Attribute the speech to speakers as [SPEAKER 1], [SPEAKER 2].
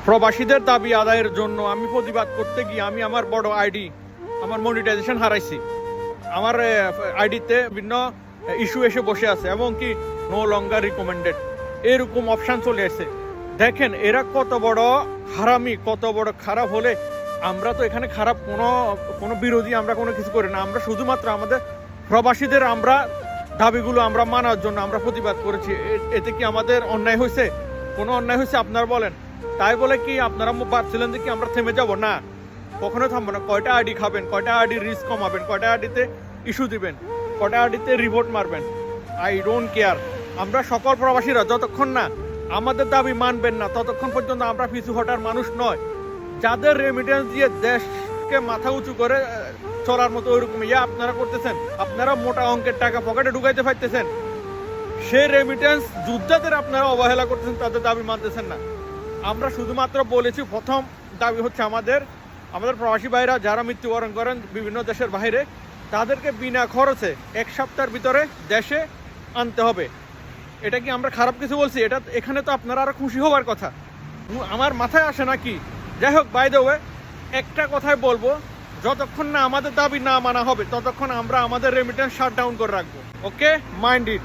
[SPEAKER 1] প্রবাসীদের দাবি আদায়ের জন্য আমি প্রতিবাদ করতে গিয়ে আমি আমার বড় আইডি আমার মনিটাইজেশন হারাইছি। আমার আইডিতে বিভিন্ন ইস্যু এসে বসে আছে এবং কি নো লঙ্গার রিকমেন্ডেড এরকম অপশান চলে আসছে। দেখেন এরা কত বড় হারামি, কত বড় খারাপ হলে আমরা তো এখানে খারাপ কোনো বিরোধী আমরা কোনো কিছু করি না। আমরা শুধুমাত্র আমাদের প্রবাসীদের আমরা দাবিগুলো আমরা মানার জন্য আমরা প্রতিবাদ করেছি। এতে কি আমাদের অন্যায় হয়েছে? কোনো অন্যায় হয়েছে আপনারা বলেন? তাই বলে কি আপনারা ভাবছিলেন যে কি আমরা থেমে যাব? না, কখনো থামবো না। কয়টা আইডি খাবেন, কয়টা আইডি রিস্ক কমাবেন, কয়টা আইডিতে ইস্যু দিবেন, কয়টা আইডিতে রিপোর্ট মারবেন, আই ডোন্ট কেয়ার। আমরা সকল প্রবাসীরা যতক্ষণ না আমাদের দাবি মানবেন না ততক্ষণ পর্যন্ত আমরা পিছু হটার মানুষ নয়। যাদের রেমিটেন্স দিয়ে দেশকে মাথা উঁচু করে চলার মতো ওইরকম আপনারা করতেছেন, আপনারা মোটা অঙ্কের টাকা পকেটে ঢুকাইতে পারতেছেন, সেই রেমিটেন্স যোদ্ধাদের আপনারা অবহেলা করতেছেন, তাদের দাবি মানতেছেন না। আমরা শুধুমাত্র বলেছি প্রথম দাবি হচ্ছে আমাদের প্রবাসী ভাইরা যারা মৃত্যুবরণ করেন বিভিন্ন দেশের বাইরে তাদেরকে বিনা খরচে 1 সপ্তাহের ভিতরে দেশে আনতে হবে। এটা কি আমরা খারাপ কিছু বলছি? এখানে তো আপনারা আরো খুশি হওয়ার কথা, আমার মাথায় আসে নাকি? যাই হোক, বাই দ্য ওয়ে একটা কথাই বলবো, যতক্ষণ না আমাদের দাবি না মানা হবে ততক্ষণ আমরা আমাদের রেমিটেন্স শাট ডাউন করে রাখবো। ওকে, মাইন্ড ইট।